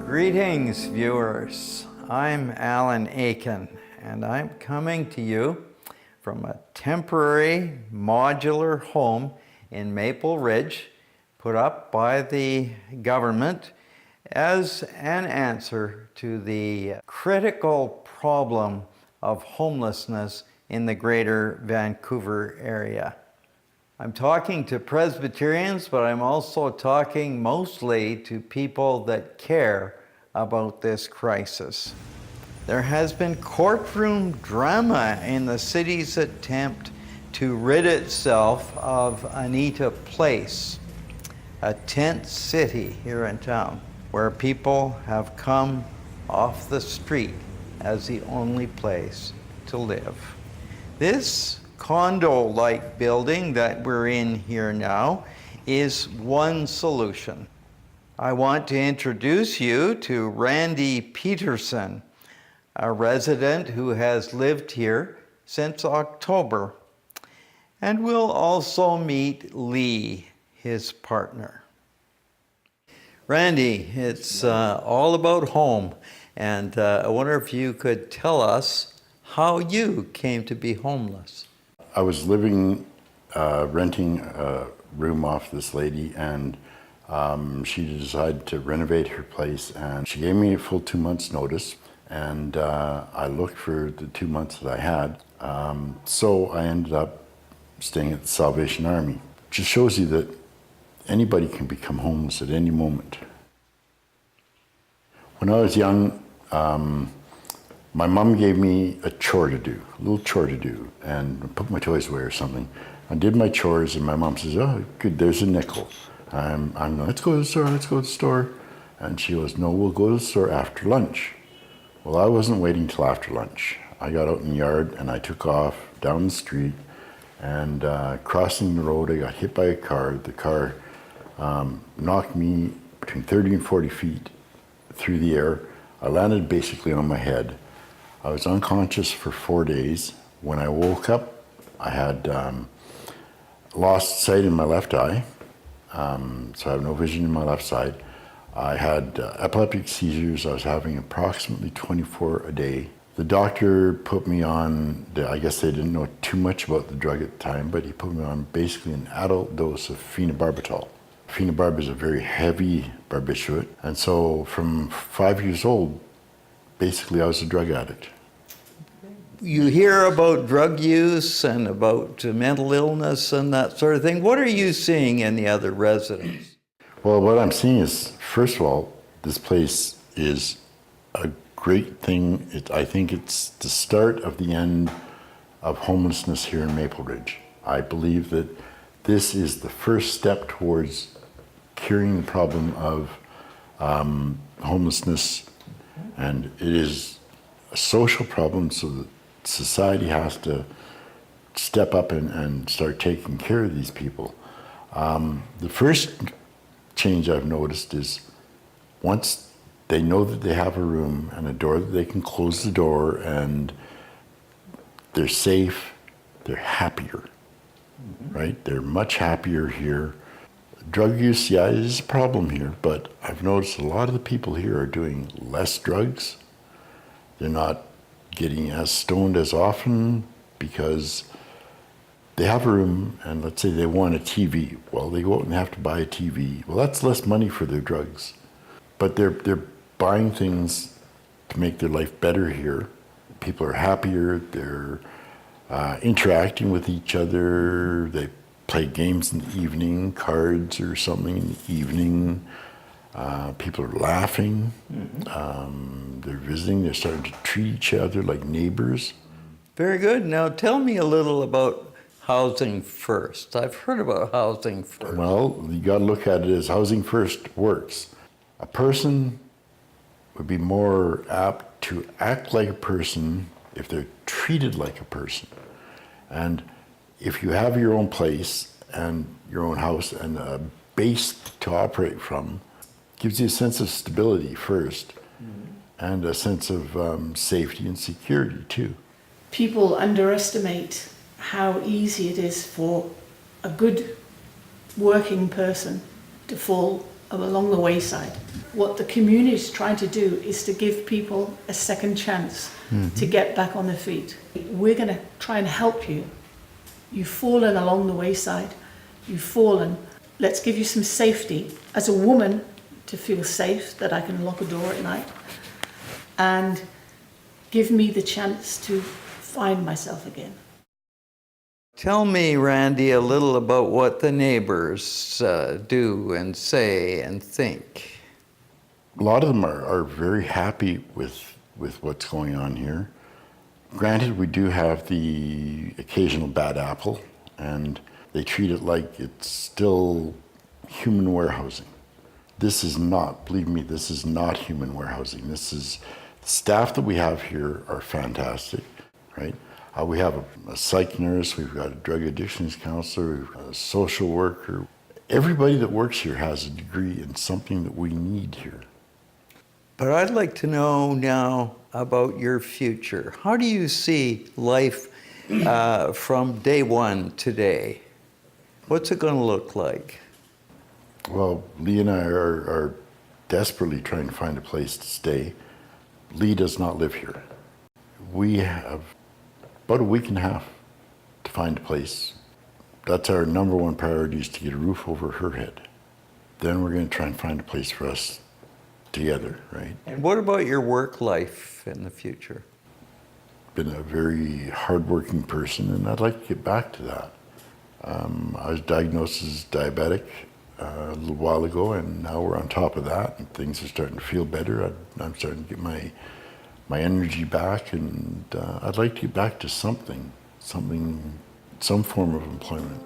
Greetings, viewers. I'm Alan Aiken, and I'm coming to you from a temporary modular home in Maple Ridge put up by the government as an answer to the critical problem of homelessness in the greater Vancouver area. I'm talking to Presbyterians, but I'm also talking mostly to people that care about this crisis. There has been courtroom drama in the city's attempt to rid itself of Anita Place, a tent city here in town, where people have come off the street as the only place to live. This condo-like building that we're in here now is one solution. I want to introduce you to Randy Peterson, a resident who has lived here since October. And we'll also meet Lee, his partner. Randy, it's all about home, and I wonder if you could tell us how you came to be homeless. I was renting a room off this lady, and she decided to renovate her place, and she gave me a full 2 months notice, and I looked for the 2 months that I had. So I ended up staying at the Salvation Army. It just shows you that anybody can become homeless at any moment. When I was young, my mom gave me a chore to do, a little chore to do, and put my toys away or something. I did my chores, and my mom says, "Oh, good, there's a nickel." I'm let's go to the store, let's go to the store. And she goes, "No, we'll go to the store after lunch." Well, I wasn't waiting till after lunch. I got out in the yard, and I took off down the street, and crossing the road, I got hit by a car. The car knocked me between 30 and 40 feet through the air. I landed basically on my head. I was unconscious for 4 days. When I woke up, I had lost sight in my left eye, so I have no vision in my left side. I had epileptic seizures. I was having approximately 24 a day. The doctor put me on, I guess they didn't know too much about the drug at the time, but he put me on basically an adult dose of phenobarbital. Phenobarb is a very heavy barbiturate, and so from 5 years old, basically I was a drug addict. You hear about drug use and about mental illness and that sort of thing. What are you seeing in the other residents? Well, what I'm seeing is, first of all, this place is a great thing. I think it's the start of the end of homelessness here in Maple Ridge. I believe that this is the first step towards curing the problem of homelessness, and it is a social problem, so that society has to step up and start taking care of these people. The first change I've noticed is once they know that they have a room and a door that they can close the door and they're safe, they're happier, right? They're much happier here. Drug use, yeah, is a problem here, but I've noticed a lot of the people here are doing less drugs. They're not getting as stoned as often because they have a room, and let's say they want a TV. Well, they go out and have to buy a TV. Well, that's less money for their drugs. But they're buying things to make their life better here. People are happier, they're interacting with each other, they play games in the evening, cards or something in the evening. People are laughing, they're visiting, they're starting to treat each other like neighbors. Very good. Now tell me a little about Housing First. I've heard about Housing First. Well, you got to look at it as Housing First works. A person would be more apt to act like a person if they're treated like a person. And if you have your own place and your own house and a base to operate from, gives you a sense of stability first, and a sense of safety and security too. People underestimate how easy it is for a good working person to fall along the wayside. What the community is trying to do is to give people a second chance to get back on their feet. We're going to try and help you. You've fallen along the wayside. You've fallen. Let's give you some safety as a woman to feel safe, that I can lock a door at night, and give me the chance to find myself again. Tell me, Randy, a little about what the neighbors do and say and think. A lot of them are very happy with what's going on here. Granted, we do have the occasional bad apple, and they treat it like it's still human warehousing. This is not, believe me, this is not human warehousing. This is, the staff that we have here are fantastic, right? We have a psych nurse, we've got a drug addictions counselor, we've got a social worker. Everybody that works here has a degree in something that we need here. But I'd like to know now about your future. How do you see life from day one today? What's it going to look like? Well, Lee and I are desperately trying to find a place to stay. Lee does not live here. We have about a week and a half to find a place. That's our number one priority, is to get a roof over her head. Then we're going to try and find a place for us together, right? And what about your work life in the future? Been a very hardworking person, and I'd like to get back to that. I was diagnosed as diabetic a little while ago, and now we're on top of that, and things are starting to feel better. I'm starting to get my energy back, and I'd like to get back to some form of employment.